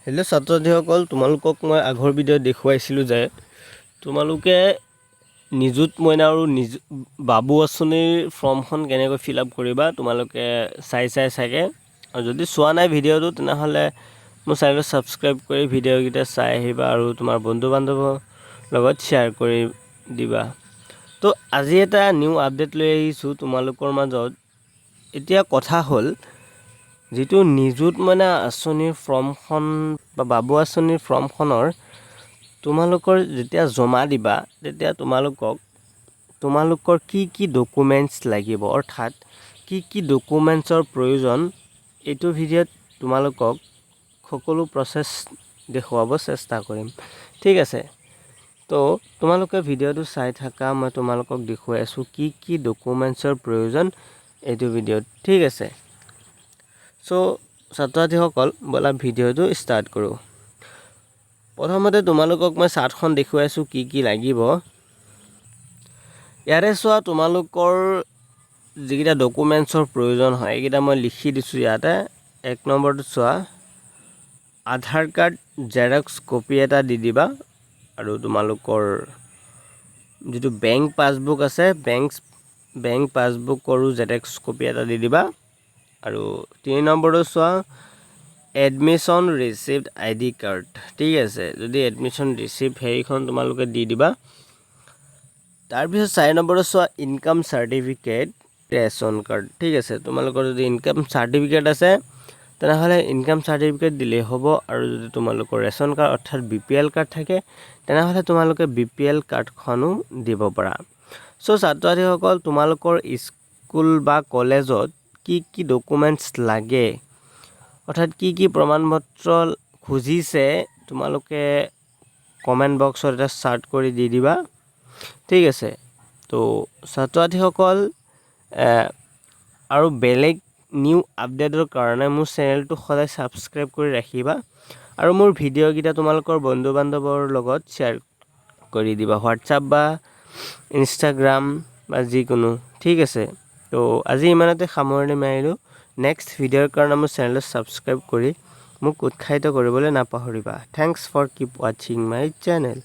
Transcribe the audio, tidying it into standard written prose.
Hello' ছাত্ৰ-ছাত্ৰীসকল, তোমালোকক মই আগৰ ভিডিঅ'ত দেখুৱাইছিলোঁ যে তোমালোকে নিযুত মইনা আৰু বাবু আঁচনিৰ ফৰ্মখন কেনেকৈ ফিল আপ কৰিবা তোমালোকে চাগে। আৰু যদি চোৱা নাই ভিডিঅ'টো তেনেহ'লে মোৰ চেনেলটো ছাবস্ক্ৰাইব কৰি ভিডিঅ'কেইটা চাই আহিবা আৰু তোমাৰ বন্ধু বান্ধৱৰ লগত শ্বেয়াৰ কৰি দিবা। তো আজি এটা নিউ আপডেট লৈ আহিছোঁ তোমালোকৰ মাজত। এতিয়া কথা হ'ল, যিটো নিযুত মইনা আঁচনিৰ ফৰ্মখন বা বাবু আঁচনিৰ ফৰ্মখনৰ তোমালোকৰ যেতিয়া জমা দিবা তেতিয়া তোমালোকৰ কি ডকুমেণ্টছ লাগিব, অৰ্থাৎ কি ডকুমেণ্টছৰ প্ৰয়োজন, এইটো ভিডিঅ'ত তোমালোকক সকলো প্ৰচেছ দেখুৱাব চেষ্টা কৰিম। ঠিক আছে, তো তোমালোকে ভিডিঅ'টো চাই থাকা, মই তোমালোকক দেখুৱাই আছোঁ কি ডকুমেণ্টছৰ প্ৰয়োজন এইটো ভিডিঅ'ত। ঠিক আছে, চ' ছাত্ৰ-ছাত্ৰীসকল ব'লা ভিডিঅ'টো ষ্টাৰ্ট কৰোঁ। প্ৰথমতে তোমালোকক মই চাৰ্টখন দেখুৱাই আছোঁ কি লাগিব। ইয়াৰে চোৱা, তোমালোকৰ যিকেইটা ডকুমেণ্টছৰ প্ৰয়োজন হয় এইকেইটা মই লিখি দিছোঁ ইয়াতে। 1 নম্বৰটো চোৱা, আধাৰ কাৰ্ড জেৰক্স কপি এটা দি দিবা, আৰু তোমালোকৰ যিটো বেংক পাছবুক আছে বেংক পাছবুকৰো জেৰক্স কপি এটা দি দিবা। আৰু 3 নম্বৰটো চোৱা, এডমিশ্যন ৰিচিপ্ট ID কাৰ্ড। ঠিক আছে, যদি এডমিশ্যন ৰিচিপ্ট সেইখন তোমালোকে দি দিবা। তাৰপিছত 4 নম্বৰটো চোৱা, ইনকাম চাৰ্টিফিকেট, ৰেচন কাৰ্ড। ঠিক আছে, তোমালোকৰ যদি ইনকাম চাৰ্টিফিকেট আছে তেনেহ'লে ইনকাম চাৰ্টিফিকেট দিলেই হ'ব, আৰু যদি তোমালোকৰ ৰেচন কাৰ্ড অৰ্থাৎ BPL কাৰ্ড থাকে তেনেহ'লে তোমালোকে BPL কাৰ্ডখনো দিব পাৰা। চ' ছাত্ৰ-ছাত্ৰীসকল, তোমালোকৰ স্কুল বা কলেজত কি ডকুমেণ্টছ লাগে, অৰ্থাৎ কি প্ৰমাণ পত্ৰ খুজিছে তোমালোকে কমেণ্ট বক্সত এটা চাৰ্ট কৰি দি দিবা। ঠিক আছে, তো ছাত্ৰ-ছাত্ৰীসকল, আৰু বেলেগ নিউ আপডেটৰ কাৰণে মোৰ চেনেলটো সদায় ছাবস্ক্ৰাইব কৰি ৰাখিবা, আৰু মোৰ ভিডিঅ'কেইটা তোমালোকৰ বন্ধু বান্ধৱৰ লগত শ্বেয়াৰ কৰি দিবা, হোৱাটছআপ বা ইনষ্টাগ্ৰাম বা যিকোনো। ঠিক আছে, তো আজি ইমানতে সামৰণি মাৰিলোঁ। নেক্সট ভিডিঅ'ৰ কাৰণে মোৰ চেনেলটো ছাবস্ক্ৰাইব কৰি মোক উৎসাহিত কৰিবলৈ নাপাহৰিবা। থেংকছ ফৰ কিপ ৱাচিং মাই চেনেল।